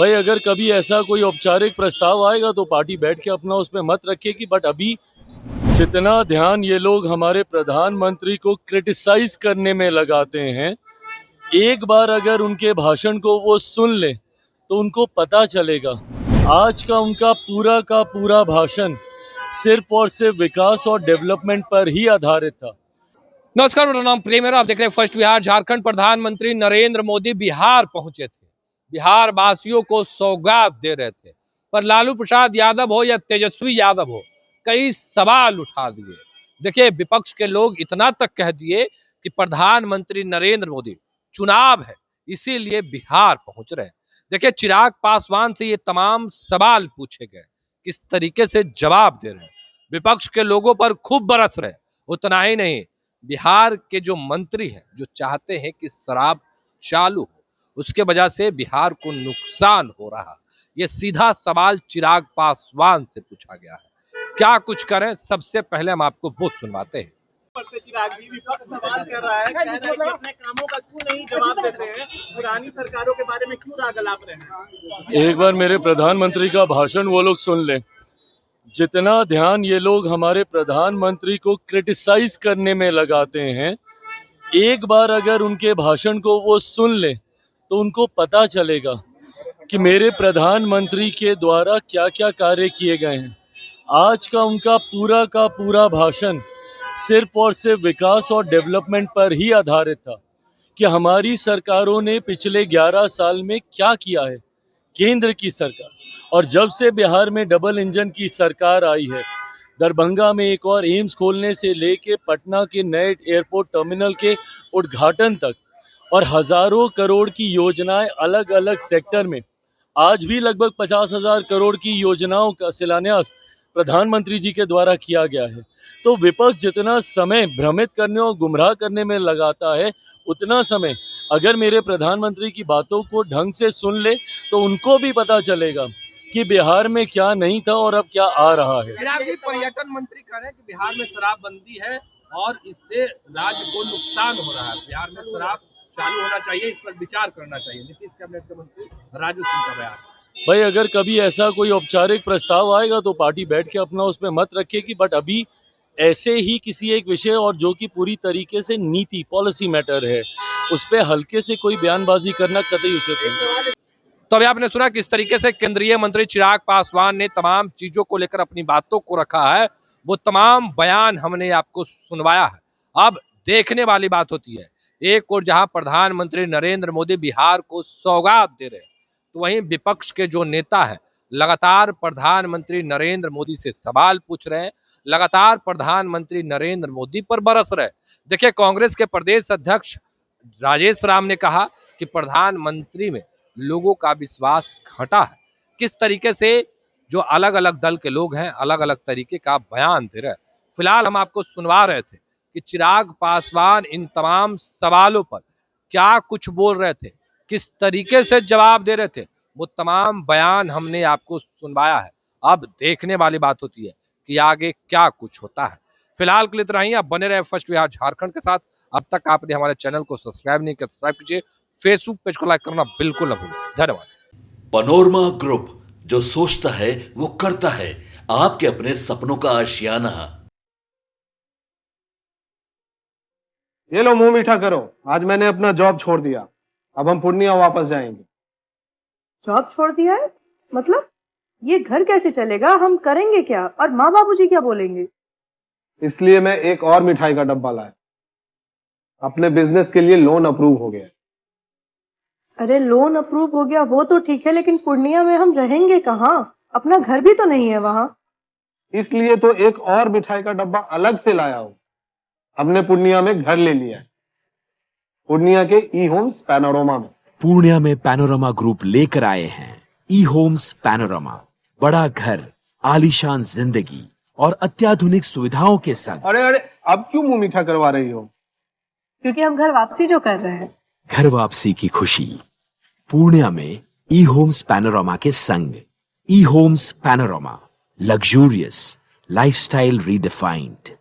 भाई अगर कभी ऐसा कोई औपचारिक प्रस्ताव आएगा तो पार्टी बैठ के अपना उस पर मत रखेगी, बट अभी जितना ध्यान ये लोग हमारे प्रधानमंत्री को क्रिटिसाइज करने में लगाते हैं, एक बार अगर उनके भाषण को वो सुन ले तो उनको पता चलेगा। आज का पूरा भाषण सिर्फ और सिर्फ विकास और डेवलपमेंट पर ही आधारित था। नमस्कार, मेरा नाम प्रेम है। आप देख रहे हैं फर्स्ट बिहार झारखंड। प्रधानमंत्री नरेंद्र मोदी बिहार पहुंचे थे, बिहार वासियों को सौगात दे रहे थे, पर लालू प्रसाद यादव हो या तेजस्वी यादव हो, कई सवाल उठा दिए। देखिए, विपक्ष के लोग इतना तक कह दिए कि प्रधानमंत्री नरेंद्र मोदी चुनाव है इसीलिए बिहार पहुंच रहे हैं। देखिए, चिराग पासवान से ये तमाम सवाल पूछे गए, किस तरीके से जवाब दे रहे हैं, विपक्ष के लोगों पर खूब बरस रहे। उतना ही नहीं, बिहार के जो मंत्री हैं जो चाहते हैं कि शराब चालू हो, उसके वजह से बिहार को नुकसान हो रहा। ये सीधा सवाल चिराग पासवान से पूछा गया है। क्या कुछ करें, सबसे पहले हम आपको वो सुनवाते हैं। चिराग जी, विपक्ष सवाल कर रहा है, कह रहा है कि अपने कामों का क्यों नहीं जवाब देते हैं, पुरानी सरकारों के बारे में क्यों राग अलाप रहे हैं। एक बार मेरे प्रधानमंत्री का भाषण वो लोग सुन लें। जितना ध्यान ये लोग हमारे प्रधानमंत्री को क्रिटिसाइज करने में लगाते हैं, एक बार अगर उनके भाषण को वो सुन ले तो उनको पता चलेगा कि मेरे प्रधानमंत्री के द्वारा क्या क्या कार्य किए गए हैं। आज का पूरा भाषण सिर्फ और सिर्फ विकास और डेवलपमेंट पर ही आधारित था कि हमारी सरकारों ने पिछले 11 साल में क्या किया है। केंद्र की सरकार, और जब से बिहार में डबल इंजन की सरकार आई है, दरभंगा में एक और एम्स खोलने से लेके पटना के नए एयरपोर्ट टर्मिनल के उद्घाटन तक और हजारों करोड़ की योजनाएं अलग अलग सेक्टर में, आज भी लगभग 50,000 करोड़ की योजनाओं का शिलान्यास प्रधानमंत्री जी के द्वारा किया गया है। तो विपक्ष जितना समय भ्रमित करने और गुमराह करने में लगाता है, उतना समय अगर मेरे प्रधानमंत्री की बातों को ढंग से सुन ले तो उनको भी पता चलेगा कि बिहार में क्या नहीं था और अब क्या आ रहा है। चिराग जी, पर्यटन मंत्री कह रहे हैं कि बिहार में शराबबंदी है और इससे राज्य को नुकसान हो रहा है। बिहार में शराब चालू होना चाहिए, इस पर विचार करना चाहिए। नीतीश कैबिनेट के मंत्री राजू सिंह का बयान। भाई अगर कभी ऐसा कोई औपचारिक प्रस्ताव आएगा तो पार्टी बैठ के अपना उस पर मत रखेगी, बट अभी ऐसे ही किसी एक विषय और जो कि पूरी तरीके से नीति पॉलिसी मैटर है, उस पर हल्के से कोई बयानबाजी करना कतई उचित नहीं। तो अभी आपने सुना किस तरीके से केंद्रीय मंत्री चिराग पासवान ने तमाम चीजों को लेकर अपनी बातों को रखा है। वो तमाम बयान हमने आपको सुनवाया है। अब देखने वाली बात होती है, एक और जहां प्रधानमंत्री नरेंद्र मोदी बिहार को सौगात दे रहे हैं, तो वहीं विपक्ष के जो नेता है लगातार प्रधानमंत्री नरेंद्र मोदी से सवाल पूछ रहे हैं, लगातार प्रधानमंत्री नरेंद्र मोदी पर बरस रहे। देखिए, कांग्रेस के प्रदेश अध्यक्ष राजेश राम ने कहा कि प्रधानमंत्री में लोगों का विश्वास घटा है। किस तरीके से जो अलग अलग दल के लोग हैं अलग अलग तरीके का बयान दे रहे हैं। फिलहाल हम आपको सुनवा रहे थे कि चिराग पासवान इन तमाम सवालों पर क्या कुछ बोल रहे थे, किस तरीके से जवाब दे रहे थे, वो तमाम बयान हमने आपको सुनवाया है। अब देखने वाली बात होती है कि आगे क्या कुछ होता है। फिलहाल के लिए इतना ही। आप बने रहे फर्स्ट बिहार झारखंड के साथ। अब तक आपने हमारे चैनल को सब्सक्राइब नहीं किया, सब्सक्राइब कीजिए। फेसबुक पेज को लाइक करना बिल्कुल न भूलें। धन्यवाद। पनोरमा ग्रुप, जो सोचता है वो करता है। आपके अपने सपनों का आशियाना। ये लो, मुंह मीठा करो। आज मैंने अपना जॉब छोड़ दिया, अब हम पूर्णिया वापस जाएंगे। जॉब छोड़ दिया है? मतलब ये घर कैसे चलेगा? हम करेंगे क्या? और माँ बाबूजी क्या बोलेंगे? इसलिए मैं एक और मिठाई का डब्बा लाया। अपने बिजनेस के लिए लोन अप्रूव हो गया। अरे लोन अप्रूव हो गया वो तो ठीक है, लेकिन पूर्णिया में हम रहेंगे कहाँ? अपना घर भी तो नहीं है वहाँ। इसलिए तो एक और मिठाई का डब्बा अलग से लाया हूँ। हमने पूर्णिया में घर ले लिया है, पूर्णिया के ई होम्स पैनोरमा में। पूर्णिया में पैनोरमा ग्रुप लेकर आए हैं ई होम्स पैनोरमा। बड़ा घर, आलीशान जिंदगी और अत्याधुनिक सुविधाओं के संग। अरे अब क्यों मुंह मीठा करवा रही हो? क्योंकि हम घर वापसी जो कर रहे हैं। घर वापसी की खुशी पूर्णिया में ई होम्स पैनोरमा के संग। ई Homes Panorama, luxurious lifestyle redefined.